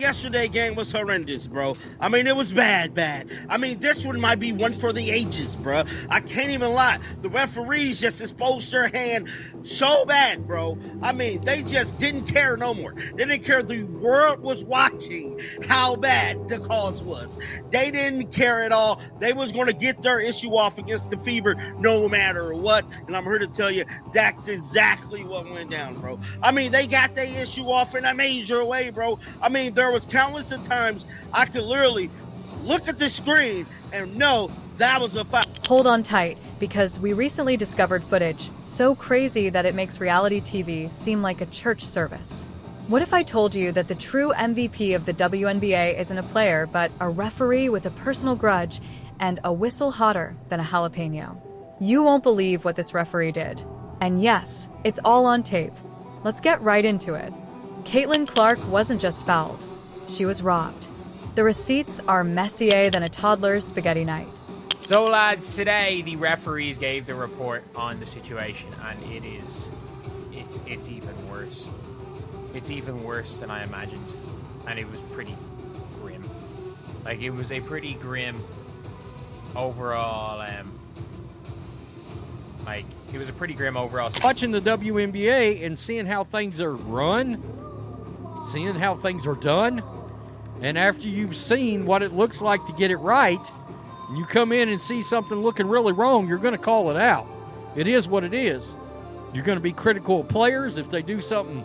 Yesterday game was horrendous, bro. I mean, it was bad. I mean, this one might be one for the ages, bro. I can't even lie. The referees just exposed their hand so bad, bro. I mean, they just didn't care no more. They didn't care. The world was watching how bad the cause was. They didn't care at all. They was going to get their issue off against the Fever no matter what. And I'm here to tell you, that's exactly what went down, bro. I mean, they got their issue off in a major way, bro. I mean, there was countless of times I could literally look at the screen and know that was a foul. Hold on tight, because we recently discovered footage so crazy that it makes reality TV seem like a church service. What if I told you that the true MVP of the WNBA isn't a player, but a referee with a personal grudge and a whistle hotter than a jalapeno? You won't believe what this referee did. And yes, it's all on tape. Let's get right into it. Caitlin Clark wasn't just fouled. She was robbed. The receipts are messier than a toddler's spaghetti night. So lads, today the referees gave the report on the situation, and it's even worse. It's even worse than I imagined, and it was pretty grim. Like, it was a pretty grim overall, it was a pretty grim overall. Watching the WNBA and seeing how things are run, seeing how things are done, and after you've seen what it looks like to get it right, and you come in and see something looking really wrong, you're going to call it out. It is what it is. You're going to be critical of players. If they do something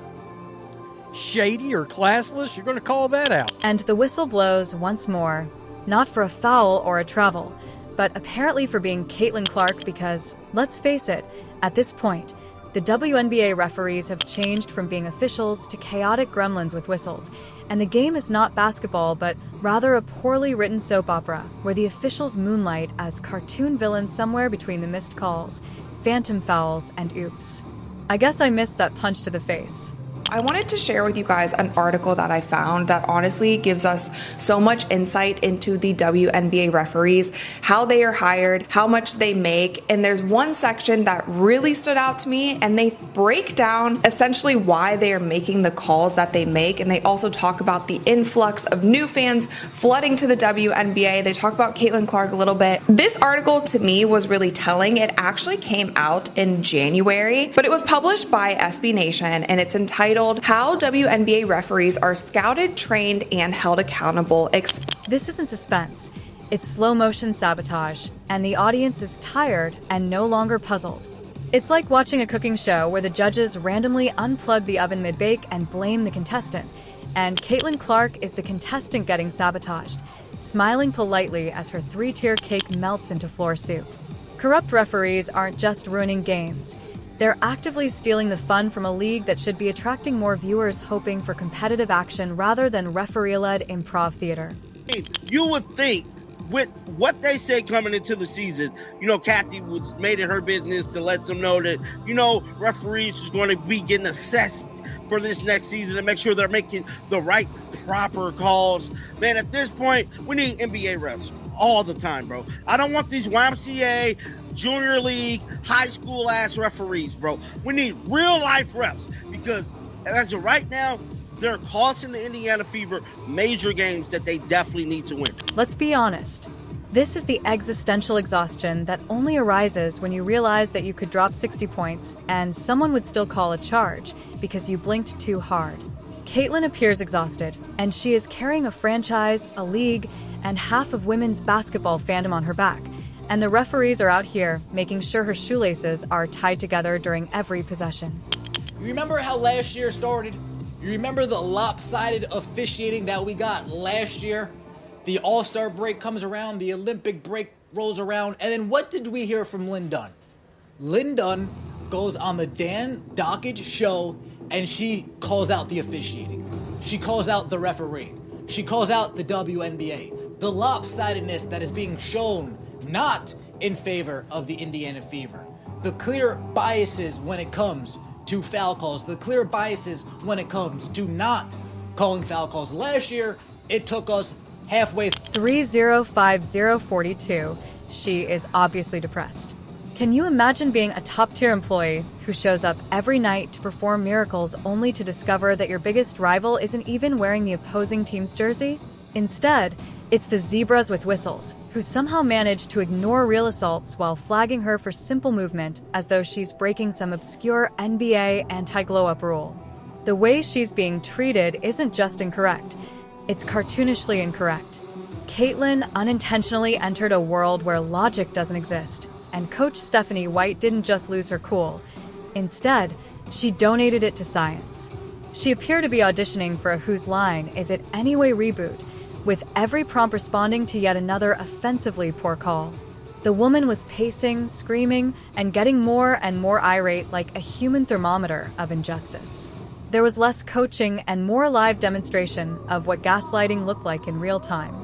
shady or classless, you're going to call that out. And the whistle blows once more, not for a foul or a travel, but apparently for being Caitlin Clark because, let's face it, at this point, the WNBA referees have changed from being officials to chaotic gremlins with whistles, and the game is not basketball, but rather a poorly written soap opera, where the officials moonlight as cartoon villains somewhere between the missed calls, phantom fouls, and oops. I guess I missed that punch to the face. I wanted to share with you guys an article that I found that honestly gives us so much insight into the WNBA referees, how they are hired, how much they make, and there's one section that really stood out to me, and they break down essentially why they are making the calls that they make, and they also talk about the influx of new fans flooding to the WNBA. They talk about Caitlin Clark a little bit. This article to me was really telling. It actually came out in January, but it was published by SB Nation, and it's entitled How WNBA Referees Are Scouted, Trained, and Held Accountable. This isn't suspense. It's slow motion sabotage, and the audience is tired and no longer puzzled. It's like watching a cooking show where the judges randomly unplug the oven mid-bake and blame the contestant. And Caitlin Clark is the contestant getting sabotaged, smiling politely as her three-tier cake melts into floor soup. Corrupt referees aren't just ruining games. They're actively stealing the fun from a league that should be attracting more viewers hoping for competitive action rather than referee-led improv theater. You would think with what they say coming into the season, Kathy made it her business to let them know that, referees is going to be getting assessed for this next season to make sure they're making the right, proper calls. Man, at this point, we need NBA refs all the time, bro. I don't want these YMCA, junior league, high school ass referees, bro. We need real life refs because as of right now, they're costing the Indiana Fever major games that they definitely need to win. Let's be honest. This is the existential exhaustion that only arises when you realize that you could drop 60 points and someone would still call a charge because you blinked too hard. Caitlin appears exhausted, and she is carrying a franchise, a league, and half of women's basketball fandom on her back. And the referees are out here making sure her shoelaces are tied together during every possession. You remember how last year started? You remember the lopsided officiating that we got last year? The All-Star break comes around, the Olympic break rolls around, and then what did we hear from Lynn Dunn? Lynn Dunn goes on the Dan Dockage show, and she calls out the officiating. She calls out the referee. She calls out the WNBA. The lopsidedness that is being shown not in favor of the Indiana Fever. The clear biases when it comes to foul calls. The clear biases when it comes to not calling foul calls. Last year, it took us halfway. 305042. She is obviously depressed. Can you imagine being a top-tier employee who shows up every night to perform miracles only to discover that your biggest rival isn't even wearing the opposing team's jersey? Instead, it's the zebras with whistles, who somehow manage to ignore real assaults while flagging her for simple movement as though she's breaking some obscure NBA anti-glow-up rule. The way she's being treated isn't just incorrect, it's cartoonishly incorrect. Caitlyn unintentionally entered a world where logic doesn't exist, and Coach Stephanie White didn't just lose her cool. Instead, she donated it to science. She appeared to be auditioning for a Whose Line Is It Anyway reboot, with every prompt responding to yet another offensively poor call. The woman was pacing, screaming, and getting more and more irate like a human thermometer of injustice. There was less coaching and more live demonstration of what gaslighting looked like in real time.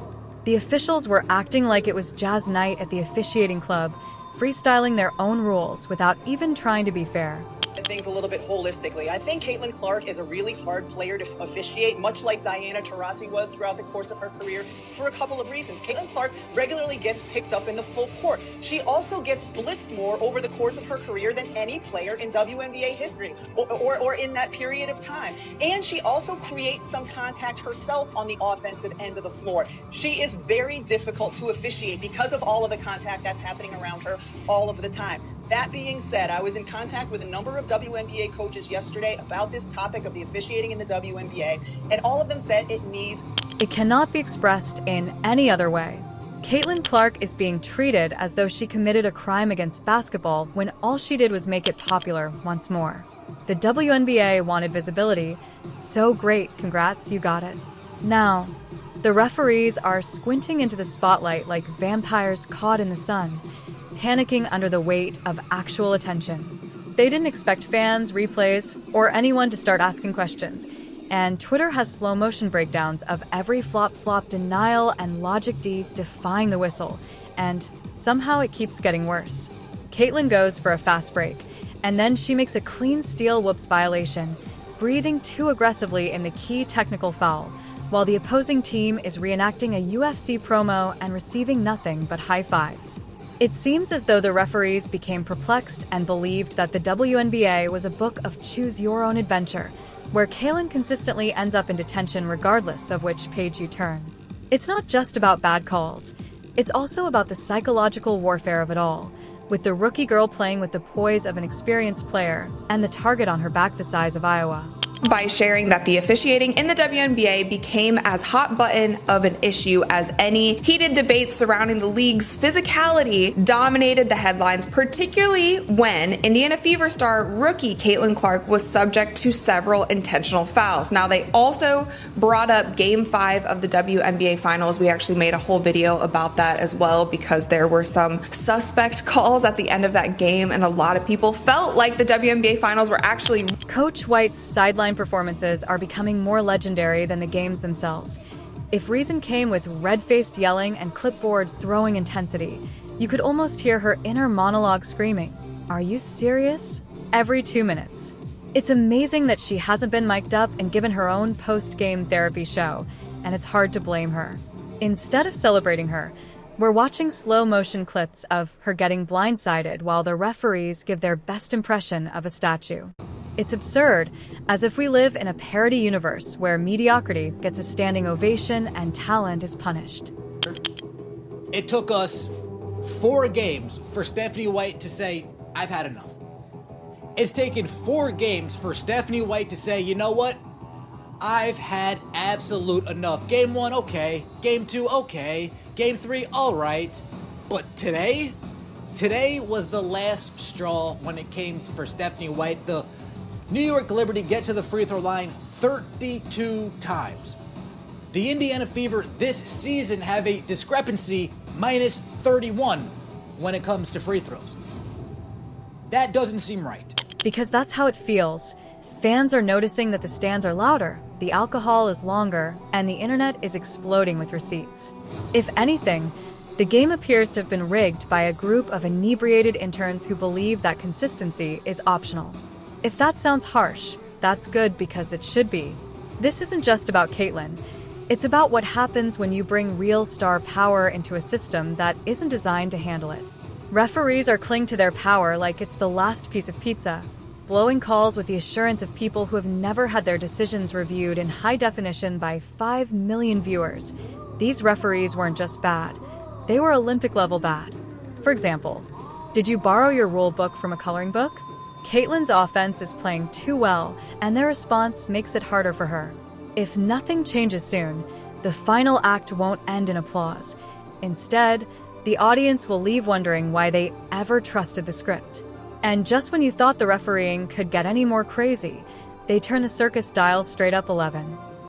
The officials were acting like it was jazz night at the officiating club, freestyling their own rules without even trying to be fair. Things a little bit holistically. I think Caitlin Clark is a really hard player to officiate, much like Diana Taurasi was throughout the course of her career, for a couple of reasons. Caitlin Clark regularly gets picked up in the full court. She also gets blitzed more over the course of her career than any player in WNBA history, or in that period of time. And she also creates some contact herself on the offensive end of the floor. She is very difficult to officiate because of all of the contact that's happening around her all of the time. That being said, I was in contact with a number of WNBA coaches yesterday about this topic of the officiating in the WNBA, and all of them said it cannot be expressed in any other way. Caitlin Clark is being treated as though she committed a crime against basketball when all she did was make it popular once more. The WNBA wanted visibility. So great, congrats, you got it. Now, the referees are squinting into the spotlight like vampires caught in the sun, panicking under the weight of actual attention. They didn't expect fans, replays, or anyone to start asking questions, and Twitter has slow motion breakdowns of every flop, denial, and logic D defying the whistle, and somehow it keeps getting worse. Caitlyn goes for a fast break, and then she makes a clean steal whoops violation, breathing too aggressively in the key technical foul, while the opposing team is reenacting a UFC promo and receiving nothing but high fives. It seems as though the referees became perplexed and believed that the WNBA was a book of choose your own adventure, where Caitlyn consistently ends up in detention regardless of which page you turn. It's not just about bad calls. It's also about the psychological warfare of it all, with the rookie girl playing with the poise of an experienced player and the target on her back the size of Iowa. By sharing that the officiating in the WNBA became as hot button of an issue as any. Heated debates surrounding the league's physicality dominated the headlines, particularly when Indiana Fever star rookie Caitlin Clark was subject to several intentional fouls. Now, they also brought up Game 5 of the WNBA Finals. We actually made a whole video about that as well because there were some suspect calls at the end of that game, and a lot of people felt like the WNBA Finals were actually... Coach White's sideline performances are becoming more legendary than the games themselves. If reason came with red-faced yelling and clipboard throwing intensity, you could almost hear her inner monologue screaming, "Are you serious?" every 2 minutes. It's amazing that she hasn't been mic'd up and given her own post-game therapy show, and it's hard to blame her. Instead of celebrating her, we're watching slow-motion clips of her getting blindsided while the referees give their best impression of a statue. It's absurd, as if we live in a parody universe where mediocrity gets a standing ovation and talent is punished. It took us 4 games for Stephanie White to say, I've had enough. It's taken 4 games for Stephanie White to say, you know what? I've had absolute enough. Game 1, okay. Game 2, okay. Game 3, all right. But today was the last straw when it came for Stephanie White. The New York Liberty get to the free throw line 32 times. The Indiana Fever this season have a discrepancy minus 31 when it comes to free throws. That doesn't seem right. Because that's how it feels. Fans are noticing that the stands are louder, the alcohol is longer, and the internet is exploding with receipts. If anything, the game appears to have been rigged by a group of inebriated interns who believe that consistency is optional. If that sounds harsh, that's good because it should be. This isn't just about Caitlyn. It's about what happens when you bring real star power into a system that isn't designed to handle it. Referees are clinging to their power like it's the last piece of pizza, blowing calls with the assurance of people who have never had their decisions reviewed in high definition by 5 million viewers. These referees weren't just bad, they were Olympic-level bad. For example, did you borrow your rule book from a coloring book? Caitlin's offense is playing too well, and their response makes it harder for her. If nothing changes soon, the final act won't end in applause. Instead, the audience will leave wondering why they ever trusted the script. And just when you thought the refereeing could get any more crazy, they turn the circus dial straight up 11.